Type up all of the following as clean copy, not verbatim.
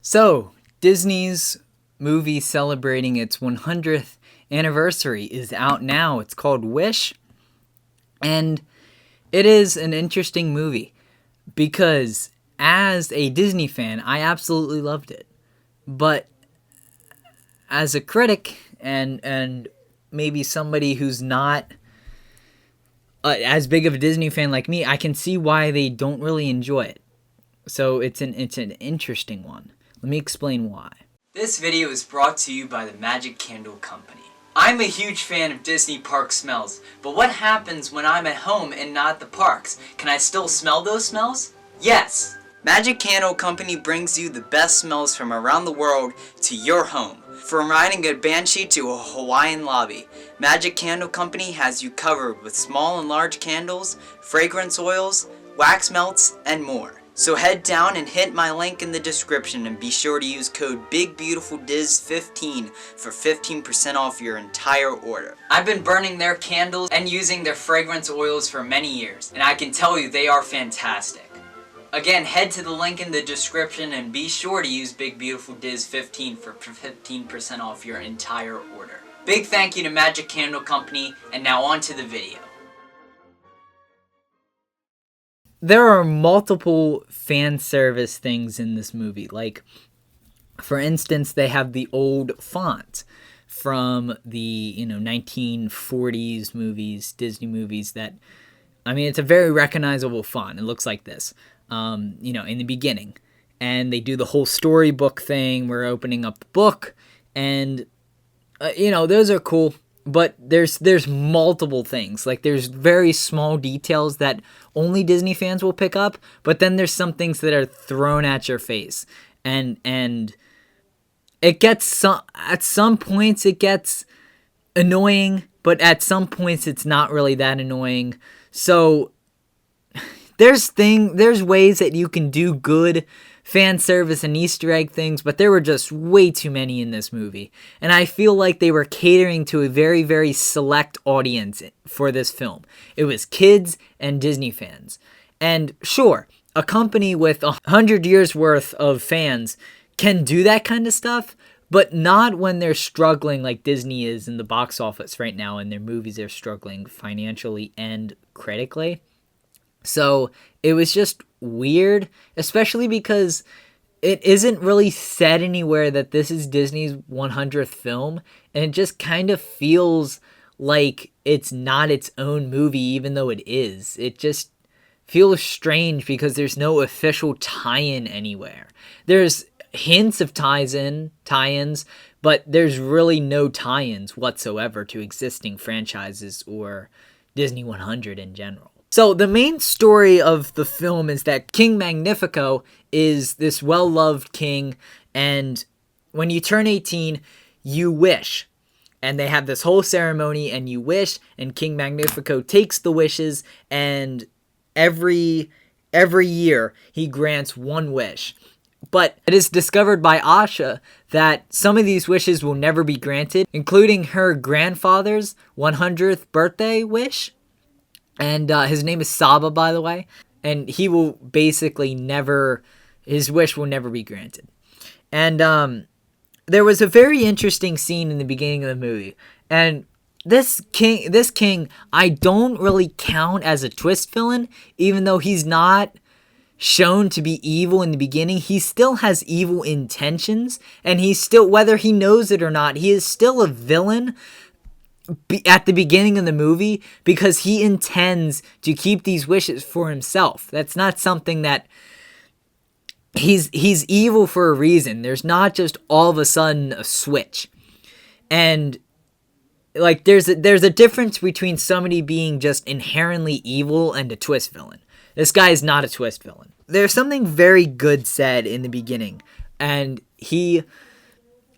So, Disney's movie celebrating its 100th anniversary is out now. It's called Wish, and it is an interesting movie because as a Disney fan, I absolutely loved it. But as a critic and maybe somebody who's not as big of a Disney fan like me, I can see why they don't really enjoy it. So it's an interesting one. Let me explain why. This video is brought to you by the Magic Candle Company. I'm a huge fan of Disney park smells, but what happens when I'm at home and not at the parks? Can I still smell those smells? Yes! Magic Candle Company brings you the best smells from around the world to your home. From riding a banshee to a Hawaiian lobby, Magic Candle Company has you covered with small and large candles, fragrance oils, wax melts, and more. So head down and hit my link in the description and be sure to use code BIGBEAUTIFULDIZ15 for 15% off your entire order. I've been burning their candles and using their fragrance oils for many years, and I can tell you they are fantastic. Again, head to the link in the description and be sure to use BIGBEAUTIFULDIZ15 for 15% off your entire order. Big thank you to Magic Candle Company, and now on to the video. There are multiple fan service things in this movie. Like, for instance, they have the old font from the 1940s movies, Disney movies that, it's a very recognizable font. It looks like this, in the beginning. And they do the whole storybook thing. We're opening up the book, and, those are cool. But there's multiple things. Like, there's very small details that only Disney fans will pick up, but then there's some things that are thrown at your face. And it gets at some points it gets annoying, but at some points it's not really that annoying. So there's ways that you can do good fan service and Easter egg things, but there were just way too many in this movie. And I feel like they were catering to a very, very select audience for this film. It was kids and Disney fans. And sure, a company with 100 years worth of fans can do that kind of stuff, but not when they're struggling like Disney is in the box office right now, and their movies are struggling financially and critically. So it was just weird, especially because it isn't really said anywhere that this is Disney's 100th film, and it just kind of feels like it's not its own movie, even though it is. It just feels strange because there's no official tie-in anywhere. There's hints of tie-ins, but there's really no tie-ins whatsoever to existing franchises or Disney 100 in general. So the main story of the film is that King Magnifico is this well-loved king, and when you turn 18, you wish. And they have this whole ceremony, and you wish, and King Magnifico takes the wishes, and every year he grants one wish. But it is discovered by Asha that some of these wishes will never be granted, including her grandfather's 100th birthday wish. And his name is Saba, by the way. And he will basically his wish will never be granted. And there was a very interesting scene in the beginning of the movie. And this king, I don't really count as a twist villain, even though he's not shown to be evil in the beginning. He still has evil intentions. And he's still, whether he knows it or not, he is still a villain at the beginning of the movie because he intends to keep these wishes for himself. That's not something that he's evil for a reason. There's not just all of a sudden a switch. And like there's a difference between somebody being just inherently evil and a twist villain. This guy is not a twist villain. There's something very good said in the beginning, and it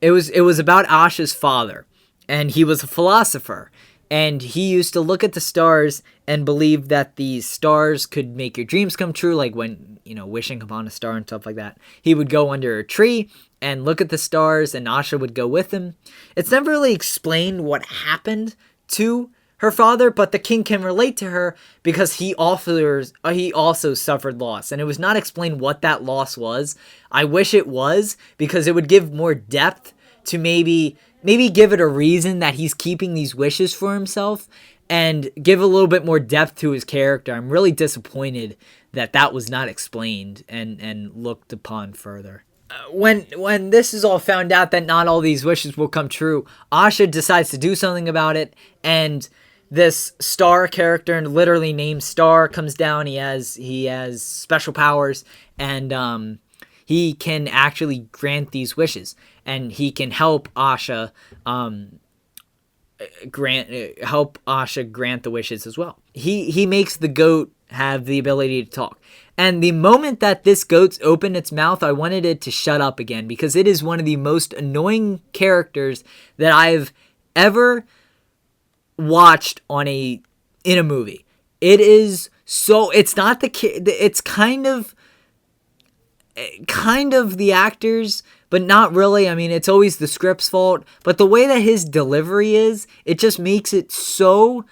was about Asha's father. And he was a philosopher, and he used to look at the stars and believe that the stars could make your dreams come true, like when, wishing upon a star and stuff like that. He would go under a tree and look at the stars, and Asha would go with him. It's never really explained what happened to her father, but the king can relate to her because he also suffered loss, and it was not explained what that loss was. I wish it was, because it would give more depth to maybe give it a reason that he's keeping these wishes for himself, and give a little bit more depth to his character. I'm really disappointed that was not explained and looked upon further. When this is all found out that not all these wishes will come true, Asha decides to do something about it, and this Star character, literally named Star, comes down. He has special powers, and he can actually grant these wishes, and he can help Asha grant the wishes as well. He makes the goat have the ability to talk. And the moment that this goat opened its mouth, I wanted it to shut up again, because it is one of the most annoying characters that I've ever watched in a movie. It is so, it's not it's kind of the actors, but not really. I mean, it's always the script's fault, but the way that his delivery is, it just makes it so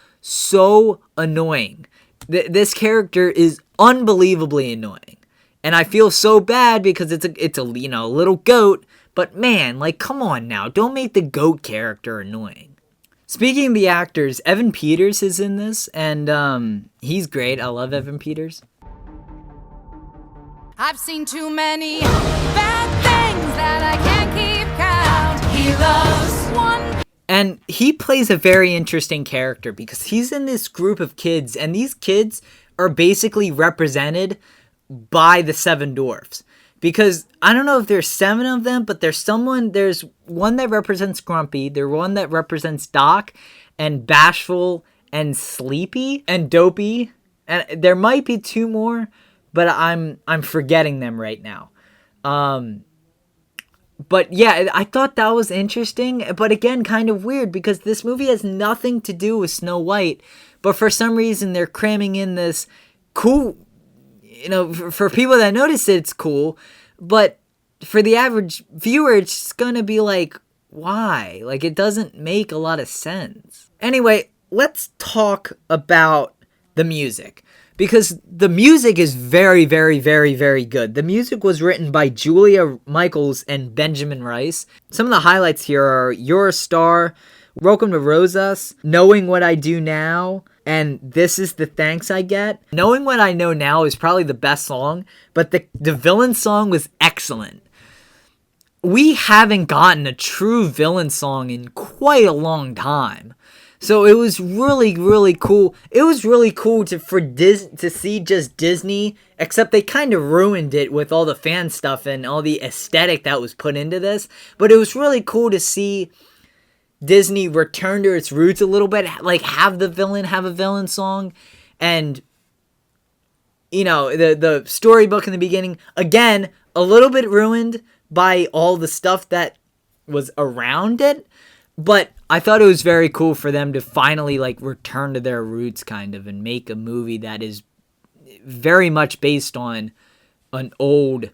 annoying. This character is unbelievably annoying, and I feel so bad because it's a little goat. But man, like, come on now, don't make the goat character annoying. Speaking of the actors, Evan Peters is in this, and he's great. I love Evan Peters. I've seen too many bad things that I can't keep count. He loves one. And he plays a very interesting character because he's in this group of kids, and these kids are basically represented by the seven dwarfs. Because I don't know if there's 7 of them, but there's one that represents Grumpy, there's one that represents Doc, and Bashful, and Sleepy, and Dopey, and there might be 2 more, but I'm forgetting them right now. But yeah, I thought that was interesting, but again, kind of weird, because this movie has nothing to do with Snow White, but for some reason they're cramming in this cool, for people that notice it's cool, but for the average viewer, it's just gonna be like, why? Like, it doesn't make a lot of sense. Anyway, let's talk about the music, because the music is very, very, very, very good. The music was written by Julia Michaels and Benjamin Rice. Some of the highlights here are You're a Star, Welcome to Rosas, Knowing What I Do Now, and This Is the Thanks I Get. Knowing What I Know Now is probably the best song, but the villain song was excellent. We haven't gotten a true villain song in quite a long time. So it was really, really cool. It was really cool to see just Disney, except they kind of ruined it with all the fan stuff and all the aesthetic that was put into this. But it was really cool to see Disney return to its roots a little bit, like have the villain have a villain song. And, the storybook in the beginning, again, a little bit ruined by all the stuff that was around it. But I thought it was very cool for them to finally return to their roots kind of and make a movie that is very much based on an old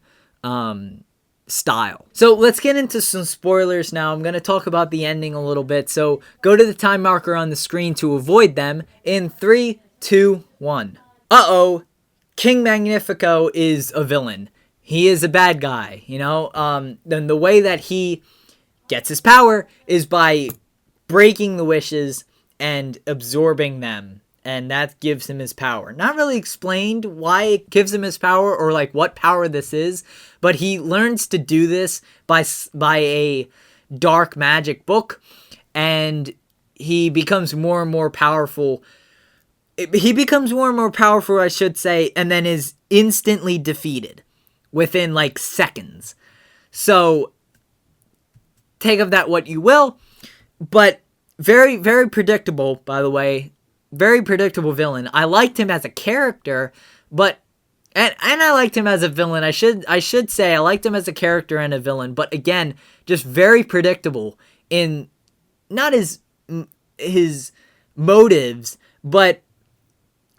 style. So let's get into some spoilers now. I'm going to talk about the ending a little bit. So go to the time marker on the screen to avoid them in 3, 2, 1. King Magnifico is a villain. He is a bad guy, Then the way that he gets his power is by breaking the wishes and absorbing them, and that gives him his power. Not really explained why it gives him his power or what power this is, but he learns to do this by a dark magic book, and he becomes more and more powerful. He becomes more and more powerful, I should say, and then is instantly defeated within seconds. So take of that what you will, but very, very predictable, by the way. Very predictable villain. I liked him as a character, but and I liked him as a villain. I should say I liked him as a character and a villain, but again, just very predictable in not his motives, but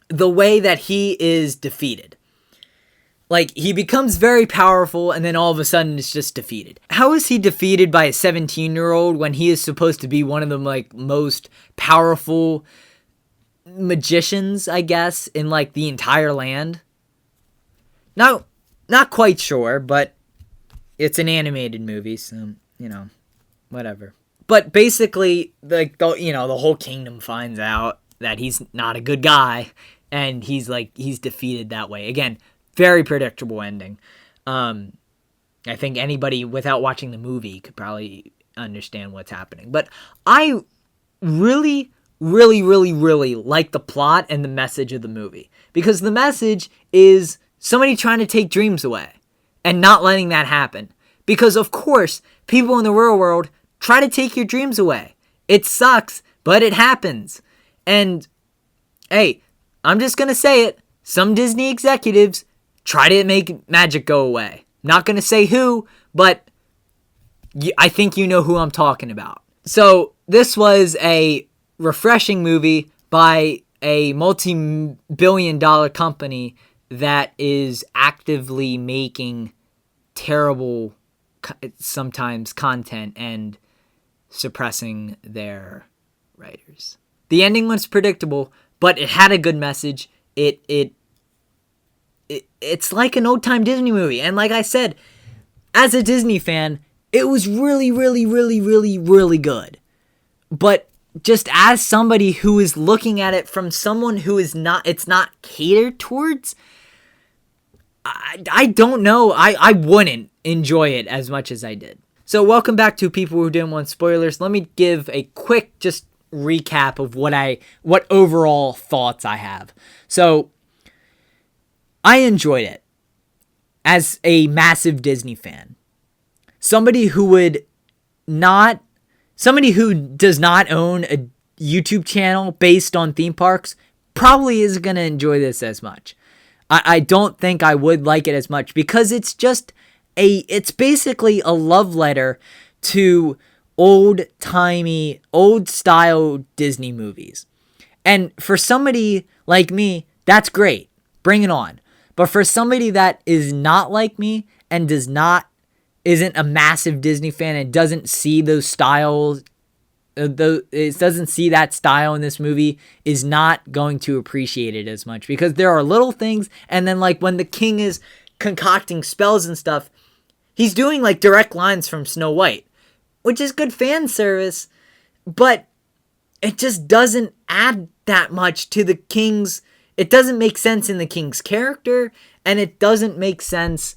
the way that he is defeated. He becomes very powerful, and then all of a sudden it's just defeated. How is he defeated by a 17-year-old when he is supposed to be one of the most powerful magicians, I guess, in like the entire land. No, not quite sure, but it's an animated movie, so, whatever. But basically, the whole kingdom finds out that he's not a good guy, and he's defeated that way. Again, very predictable ending. I think anybody without watching the movie could probably understand what's happening. But I really, really, really, really like the plot and the message of the movie. Because the message is somebody trying to take dreams away and not letting that happen. Because, of course, people in the real world try to take your dreams away. It sucks, but it happens. And, hey, I'm just going to say it. Some Disney executives try to make magic go away. Not going to say who, but I think you know who I'm talking about. So this was a refreshing movie by a multi-billion-dollar company that is actively making terrible, sometimes, content and suppressing their writers. The ending was predictable, but it had a good message. It's like an old-time Disney movie. And like I said, as a Disney fan, it was really, really, really, really, really good. But just as somebody who is looking at it from someone who is not, it's not catered towards, I don't know. I wouldn't enjoy it as much as I did. So welcome back to people who didn't want spoilers. Let me give a quick just recap of what overall thoughts I have. So I enjoyed it as a massive Disney fan. Somebody who does not own a YouTube channel based on theme parks probably isn't going to enjoy this as much. I don't think I would like it as much because it's basically a love letter to old-timey, old-style Disney movies. And for somebody like me, that's great. Bring it on. But for somebody that is not like me and isn't a massive Disney fan and doesn't see those styles, doesn't see that style in this movie, is not going to appreciate it as much because there are little things. And then like when the king is concocting spells and stuff, he's doing like direct lines from Snow White, which is good fan service, but it just doesn't add that much to the king's. It doesn't make sense in the king's character, and it doesn't make sense.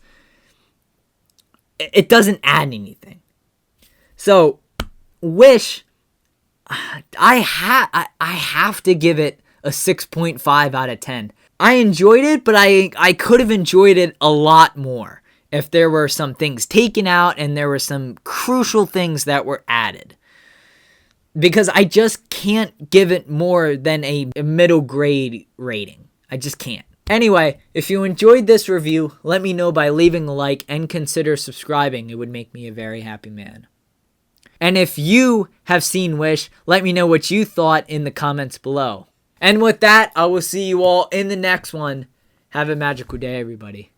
It doesn't add anything. So, Wish, I have to give it a 6.5 out of 10. I enjoyed it, but I could have enjoyed it a lot more if there were some things taken out and there were some crucial things that were added. Because I just can't give it more than a middle grade rating. I just can't. Anyway, if you enjoyed this review, let me know by leaving a like and consider subscribing. It would make me a very happy man. And if you have seen Wish, let me know what you thought in the comments below. And with that, I will see you all in the next one. Have a magical day, everybody.